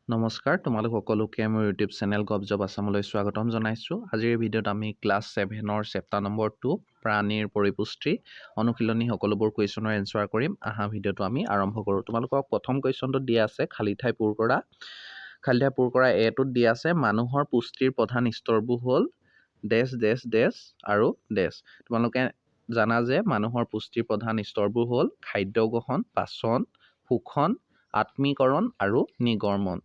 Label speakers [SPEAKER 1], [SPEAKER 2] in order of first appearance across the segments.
[SPEAKER 1] নমস্কাৰ, তোমালোক সকলোকে মোৰ ইউটিউব চেনেল গবজব আছামলৈ স্বাগতম জনাইছোঁ। আজিৰ ভিডিঅ'ত আমি ক্লাছ 7ৰ চেপ্টাৰ নম্বৰ 2 প্ৰাণীৰ পৰিপুষ্টি অনুশীলনী সকলোবোৰ কুৱেশ্যনৰ এনচাৰ কৰিম। আহা ভিডিঅ'টো আমি আৰম্ভ কৰোঁ। তোমালোকক প্ৰথম কুৱেশ্যনটোত দিয়া আছে খালী ঠাই পূৰ কৰা। খালী ঠাই পূৰ কৰা এটোত দিয়া আছে মানুহৰ পুষ্টিৰ প্ৰধান স্তৰবোৰ হ'ল ডেছ ডেছ ডেছ আৰু ডেছ। তোমালোকে জানা যে মানুহৰ পুষ্টিৰ প্ৰধান স্তৰবোৰ হ'ল খাদ্য গ্ৰহণ, পাচন, শোষণ, আত্মীকৰণ আৰু নিৰ্গমন।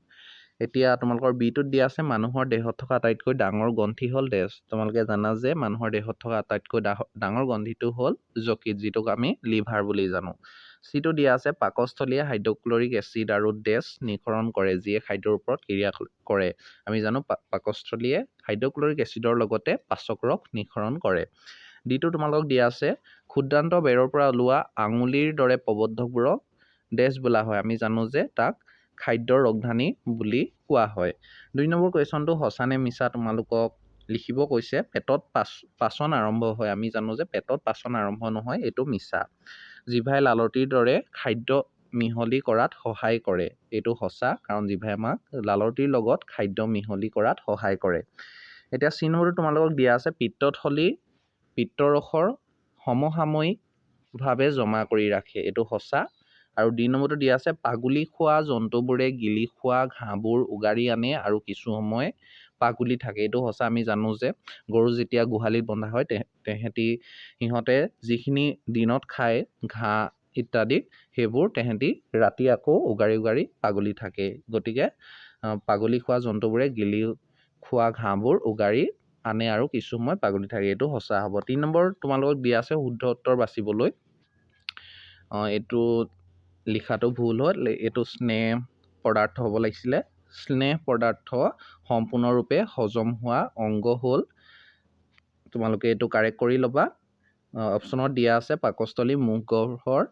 [SPEAKER 1] এতিয়া তোমালোকৰ বিটোত দিয়া আছে মানুহৰ দেহত থকা আটাইতকৈ ডাঙৰ গ্ৰন্থি হ'ল ডেছ। তোমালোকে জানা যে মানুহৰ দেহত থকা আটাইতকৈ ডাঙৰ গ্ৰন্থিটো হ'ল যকৃত, যিটোক আমি লিভাৰ বুলি জানো। চিটো দিয়া আছে পাকস্থলীয়ে হাইড্ৰক্লৰিক এচিড আৰু ডেছ নিঃসৰণ কৰে, যিয়ে খাদ্যৰ ওপৰত ক্ৰিয়া কৰে। আমি জানো পাকস্থলীয়ে হাইড্ৰক্লৰিক এচিডৰ লগতে পাচক ৰস নিঃসৰণ কৰে। ডিটো তোমালোকক দিয়া আছে ক্ষুদ্ৰান্ত বেৰৰ পৰা ওলোৱা আঙুলিৰ দৰে প্ৰবদ্ধবোৰক ডেছ বোলা হয়। আমি জানো যে তাক খাদ্যৰ ৰপ্তানি বুলি কোৱা হয়। 2 নম্বৰ কুৱেশ্যনটো সঁচা নে মিছা তোমালোকক লিখিব কৈছে। পেটত পাচন আৰম্ভ হয়। আমি জানো যে পেটত পাচন আৰম্ভ নহয়, এইটো মিছা। জিভাই লালটিৰ দৰে খাদ্য মিহলি কৰাত সহায় কৰে, এইটো সঁচা, কাৰণ জিভাই আমাক লালটিৰ লগত খাদ্য মিহলি কৰাত সহায় কৰে। এতিয়া চি নম্বৰটো তোমালোকক দিয়া আছে পিত্তথলী পিত্তৰসৰ সমসাময়িকভাৱে জমা কৰি ৰাখে, এইটো সঁচা। আৰু ডি নম্বৰটো দিয়া আছে পাগুলি খোৱা জন্তুবোৰে গিলি খোৱা ঘাঁহবোৰ উগাৰি আনে আৰু কিছু সময় পাগুলি থাকে, এইটো সঁচা। আমি জানো যে গৰু যেতিয়া গোহালিত বন্ধা হয় সিহঁতে যিখিনি দিনত খায় ঘাঁহ ইত্যাদি, সেইবোৰ তেহেঁতি ৰাতি আকৌ উগাৰি উগাৰি পাগুলি থাকে। গতিকে পাগুলি খোৱা জন্তুবোৰে গিলি খোৱা ঘাঁহবোৰ উগাৰি আনে আৰু কিছু সময় পাগুলি থাকে, এইটো সঁচা হ'ব। 3 নম্বৰ তোমালোকক দিয়া আছে শুদ্ধ উত্তৰ বাচিবলৈ। এইটো লিখাটো ভুল হ'ল, এইটো স্নেহ পদাৰ্থ হ'ব লাগিছিলে। স্নেহ পদাৰ্থ সম্পূৰ্ণৰূপে হজম হোৱা অংগ হ'ল, তোমালোকে এইটো কাৰেক্ট কৰি ল'বা। অপশ্যনত দিয়া আছে পাকস্থলী, মুখগহ্বৰ,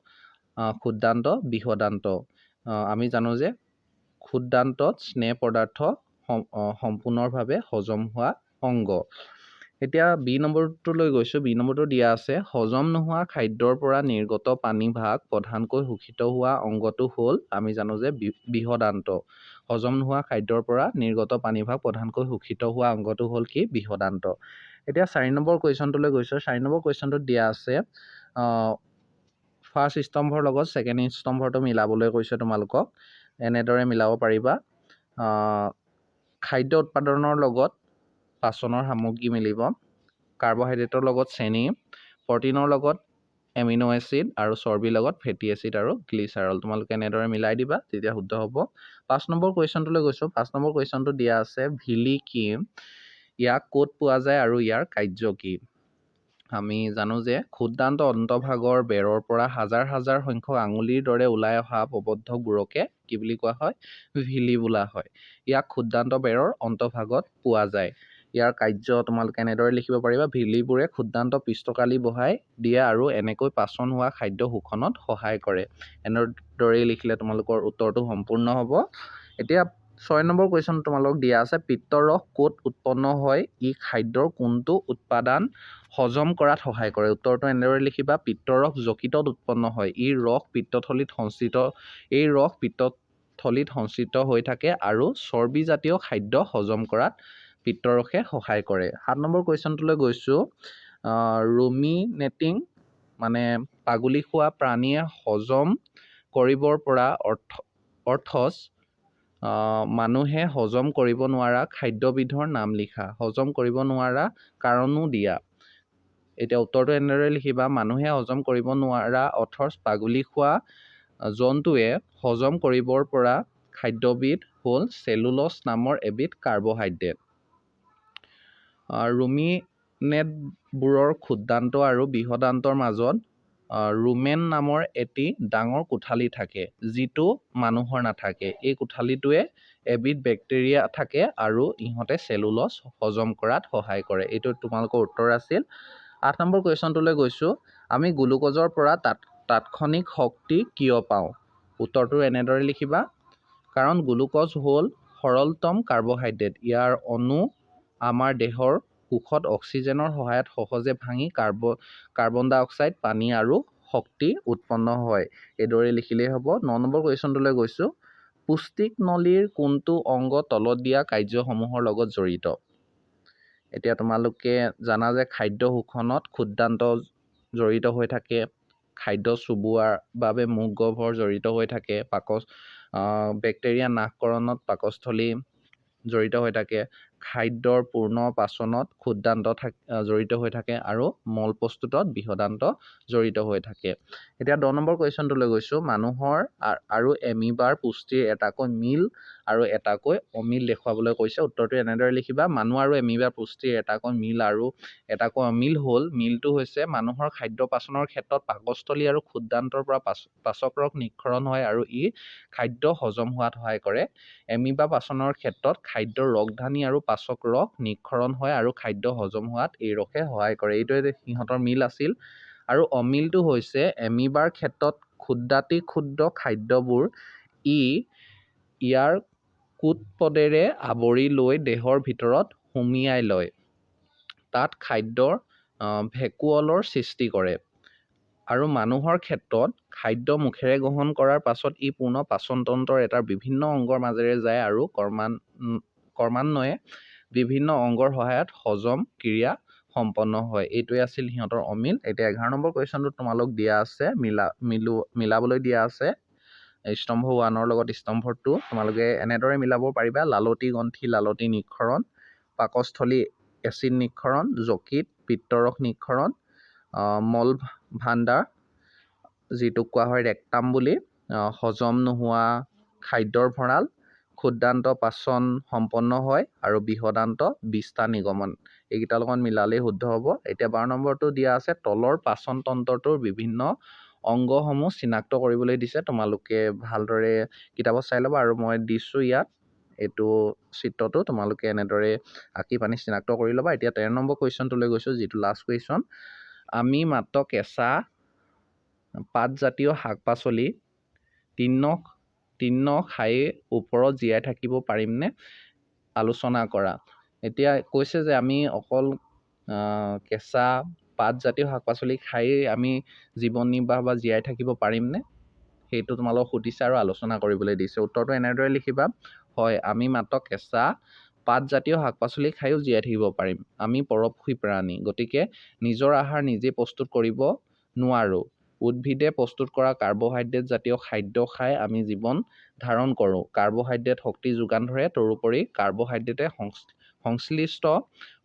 [SPEAKER 1] ক্ষুদ্ৰান্ত, বৃহদান্ত। আমি জানো যে ক্ষুদ্ৰান্তত স্নেহ পদাৰ্থ সম্পূৰ্ণভাৱে হজম হোৱা অংগ। এতিয়া বি নম্বৰটোলৈ গৈছোঁ। বি নম্বৰটো দিয়া আছে হজম নোহোৱা খাদ্যৰ পৰা নিৰ্গত পানীভাগ প্ৰধানকৈ শোষিত হোৱা অংগটো হ'ল, আমি জানো যে বৃহদান্ত। হজম নোহোৱা খাদ্যৰ পৰা নিৰ্গত পানীভাগ প্ৰধানকৈ শোষিত হোৱা অংগটো হ'ল কি? বৃহদান্ত। এতিয়া 4 নম্বৰ কুৱেশ্যনটোলৈ গৈছোঁ। 4 নম্বৰ কুৱেশ্যনটোত দিয়া আছে ফাৰ্ষ্ট স্তম্ভৰ লগত ছেকেণ্ড স্তম্ভৰটো মিলাবলৈ কৈছে তোমালোকক। এনেদৰে মিলাব পাৰিবা। খাদ্য উৎপাদনৰ লগত পাচনৰ সামগ্ৰী মিলিব, কাৰ্বহাইড্ৰেটৰ লগত চেনি, প্ৰটিনৰ লগত এমিনো এচিড আৰু চৰ্বিৰ লগত ফেটি এচিড আৰু গ্লিচাৰল। তোমালোকে এনেদৰে মিলাই দিবা, তেতিয়া শুদ্ধ হ'ব। 5 নম্বৰ কুৱেশ্যনটোলৈ গৈছোঁ। 5 নম্বৰ কুৱেশ্যনটো দিয়া আছে ভিলি কি? ইয়াক ক'ত পোৱা যায় আৰু ইয়াৰ কাৰ্য কি? আমি জানো যে ক্ষুদ্ৰান্ত অন্তভাগৰ বেৰৰ পৰা হাজাৰ হাজাৰ সংখ্যক আঙুলিৰ দৰে ওলাই অহা প্ৰবদ্ধবোৰকে কি বুলি কোৱা হয়? ভিলি বোলা হয়। ইয়াক ক্ষুদ্ৰান্ত বেৰৰ অন্তভাগত পোৱা যায়। ইয়াৰ কাৰ্য তোমালোকে এনেদৰে লিখিব পাৰিবা। ভিলিবোৰে ক্ষুদ্ৰান্ত পৃষ্ঠকালি বঢ়াই দিয়ে আৰু এনেকৈ পাচন হোৱা খাদ্য শোষণত সহায় কৰে। এনেদৰেই লিখিলে তোমালোকৰ উত্তৰটো সম্পূৰ্ণ হ'ব। এতিয়া 6 নম্বৰ কুৱেশ্যন তোমালোকক দিয়া আছে পিত্তৰস ক'ত উৎপন্ন হয়? ই খাদ্যৰ কোনটো উৎপাদান হজম কৰাত সহায় কৰে? উত্তৰটো এনেদৰে লিখিবা পিত্তৰস যকৃতত উৎপন্ন হয়। এই ৰস পিত্তথলীত সঞ্চিত হৈ থাকে আৰু চৰ্বিজাতীয় খাদ্য হজম কৰাত পিত্তৰসে সহায় কৰে। 7 নম্বৰ কুৱেশ্যনটোলৈ গৈছোঁ। ৰুমিনেটিং মানে পাগুলি খোৱা প্ৰাণীয়ে হজম কৰিবৰ পৰা অৰ্থচ মানুহে হজম কৰিব নোৱাৰা খাদ্যবিধৰ নাম লিখা। হজম কৰিব নোৱাৰা কাৰণো দিয়া। এতিয়া উত্তৰটো এনেদৰে লিখিবা মানুহে হজম কৰিব নোৱাৰা অৰ্থচ পাগুলি খোৱা জন্তুৱে হজম কৰিবৰ পৰা খাদ্যবিধ হ'ল চেলুলছ নামৰ এবিধ কাৰ্বহাইড্ৰেট। ৰুমিনেটবোৰৰ ক্ষুদ্ৰান্ত আৰু বৃহদান্তৰ মাজত ৰুমেন নামৰ এটি ডাঙৰ কোঠালি থাকে, যিটো মানুহৰ নাথাকে। এই কোঠালিটোৱে এবিধ বেক্টেৰিয়া থাকে আৰু ইহঁতে চেলুলছ হজম কৰাত সহায় কৰে। এইটো তোমালোকৰ উত্তৰ আছিল। 8 নম্বৰ কুৱেশ্যনটোলৈ গৈছোঁ। আমি গ্লুক'জৰ পৰা তাৎক্ষণিক শক্তি কিয় পাওঁ? উত্তৰটো এনেদৰে লিখিবা কাৰণ গ্লুক'জ হ'ল সৰলতম কাৰ্বহাইড্ৰেট। ইয়াৰ অণু আমাৰ দেহৰ কোষত অক্সিজেনৰ সহায়ত সহজে ভাঙি কাৰ্বন ডাই অক্সাইড, পানী আৰু শক্তি উৎপন্ন হয়। এইদৰে লিখিলেই হ'ব। 9 নম্বৰ কুৱেশ্যনটোলৈ গৈছোঁ। পুষ্টিক নলীৰ কোনটো অংগ তলত দিয়া কাৰ্যসমূহৰ লগত জড়িত? এতিয়া তোমালোকে জানা যে খাদ্য শোষণত ক্ষুদ্ৰান্ত জড়িত হৈ থাকে, খাদ্য চুবোৱাৰ বাবে মুখ গহ্বৰ জড়িত হৈ থাকে, বেক্টেৰিয়া নাশকৰণত পাকস্থলী জড়িত হৈ থাকে, খাদ্যৰ পূৰ্ণ পাচনত ক্ষুদ্ৰান্ত জড়িত হৈ থাকে আৰু মল প্ৰস্তুতত বৃহদান্ত জড়িত হৈ থাকে। এতিয়া 10 নম্বৰ কুৱেশ্যনটোলৈ গৈছোঁ। মানুহৰ আৰু এমিবাৰ পুষ্টিৰ এটাকৈ মিল আৰু এটাকৈ অমিল দেখুৱাবলৈ কৈছে। উত্তৰটো এনেদৰে লিখিবা। মানুহ আৰু এমিবাৰ পুষ্টিৰ এটাকৈ মিল আৰু এটাকৈ অমিল হ'ল, মিলটো হৈছে মানুহৰ খাদ্য পাচনৰ ক্ষেত্ৰত পাকস্থলী আৰু ক্ষুদ্ৰান্তৰ পৰা পাচক ৰস নিঃসৰণ হয় আৰু ই খাদ্য হজম হোৱাত সহায় কৰে। এমিবা পাচনৰ ক্ষেত্ৰত খাদ্যৰ ৰসধানী আৰু পাচক ৰস নিঃসৰণ হয় আৰু খাদ্য হজম হোৱাত এই ৰসে সহায় কৰে। এইটোৱে সিহঁতৰ মিল আছিল। আৰু অমিলটো হৈছে এমিবাৰ ক্ষেত্ৰত ক্ষুদ্ৰাতি ক্ষুদ্ৰ খাদ্যবোৰ ইয়াৰ কোটপদেৰে আৱৰি লৈ দেহৰ ভিতৰত সুমিয়াই লয়। তাত খাদ্যৰ ভেকুৱলৰ সৃষ্টি কৰে। আৰু মানুহৰ ক্ষেত্ৰত খাদ্য মুখেৰে গ্ৰহণ কৰাৰ পাছত ই পূৰ্ণ পাচনতন্ত্ৰৰ এটা বিভিন্ন অংগৰ মাজেৰে যায় আৰু ক্ৰমান্বয়ে বিভিন্ন অংগৰ সহায়ত হজম ক্ৰিয়া সম্পন্ন হয়। এইটোৱে আছিল সিহঁতৰ অমিল। এতিয়া 11 নম্বৰ কুৱেশ্যনটোত তোমালোক দিয়া আছে মিলাবলৈ দিয়া আছে স্তম্ভ 1ৰ লগত স্তম্ভ 2। তোমালোকে এনেদৰে মিলাব পাৰিবা। লালতী গ্ৰন্থি লালতী নিঃসৰণ, পাকস্থলী এচিড নিঃসৰণ, যকৃত পিত্তৰস নিঃসৰণ, মল ভাণ্ডাৰ যিটোক কোৱা হয় ৰেক্টাম বুলি, হজম নোহোৱা খাদ্যৰ ভঁৰাল, ক্ষুদ্ৰান্ত পাচন সম্পন্ন হয় আৰু বৃহদান্ত বিষ্ঠা নিগমন। এইকেইটাৰ লগত মিলালেই শুদ্ধ হ'ব। এতিয়া 12 নম্বৰটো দিয়া আছে তলৰ পাচন তন্ত্ৰটোৰ বিভিন্ন অংগসমূহ চিনাক্ত কৰিবলৈ দিছে। তোমালোকে ভালদৰে কিতাপত চাই ল'বা আৰু মই দিছোঁ ইয়াত এইটো চিত্ৰটো তোমালোকে এনেদৰে আঁকি পানী চিনাক্ত কৰি ল'বা। এতিয়া 13 নম্বৰ কুৱেশ্যনটোলৈ গৈছোঁ, যিটো লাষ্ট কুৱেশ্যন। আমি মাত্ৰ কেঁচা পাতজাতীয় শাক পাচলি তিন্ন খাই ওপৰত জীয়াই থাকিব পাৰিমনে? আলোচনা কৰা। এতিয়া কৈছে যে আমি অকল কেঁচা পাতজাতীয় শাক পাচলি খাই আমি জীৱন নিৰ্বাহ বা জীয়াই থাকিব পাৰিমনে? সেইটো তোমালোকক সুধিছে আৰু আলোচনা কৰিবলৈ দিছে। উত্তৰটো এনেদৰে লিখিবা। হয়, আমি মাত্ৰ কেঁচা পাতজাতীয় শাক পাচলি খায়ো জীয়াই থাকিব পাৰিম। আমি পৰভক্ষী প্ৰাণী, গতিকে নিজৰ আহাৰ নিজে প্ৰস্তুত কৰিব নোৱাৰোঁ। উদ্ভিদে প্ৰস্তুত কৰা কাৰ্বহাইড্ৰেট জাতীয় খাদ্য খাই আমি জীৱন ধাৰণ কৰোঁ। কাৰ্বহাইড্ৰেট শক্তি যোগান ধৰে। তদুপৰি কাৰ্বহাইড্ৰেটে সংশ্লিষ্ট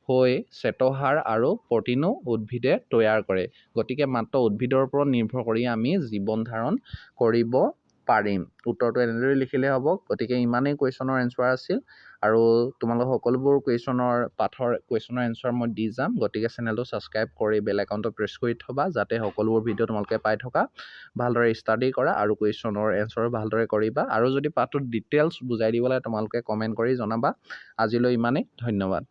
[SPEAKER 1] হৈ শ্বেতসাৰ আৰু প্ৰটিনো উদ্ভিদে তৈয়াৰ কৰে। গতিকে মাত্ৰ উদ্ভিদৰ ওপৰত নিৰ্ভৰ কৰি আমি জীৱন ধাৰণ কৰিব পাৰিম। উত্তৰটো এনেদৰে লিখিলে হ'ব। গতিকে ইমানেই কুৱেশ্যনৰ এনচাৰ আছিল আৰু তোমালোক সকলোবোৰ পাঠৰ কুৱেশ্যনৰ এনচাৰ মই দি যাম। গতিকে চেনেলটো ছাবস্ক্ৰাইব কৰি বেল আইকনটো প্ৰেছ কৰি থ'বা, যাতে সকলোবোৰ ভিডিঅ' তোমালোকে পাই থকা। ভালদৰে ষ্টাডি কৰা আৰু কুৱেশ্যনৰ এনচাৰো ভালদৰে কৰিবা। আৰু যদি পাঠটোত ডিটেইলছ বুজাই দিব লাগে তোমালোকে কমেণ্ট কৰি জনাবা। আজিলৈ ইমানেই। ধন্যবাদ।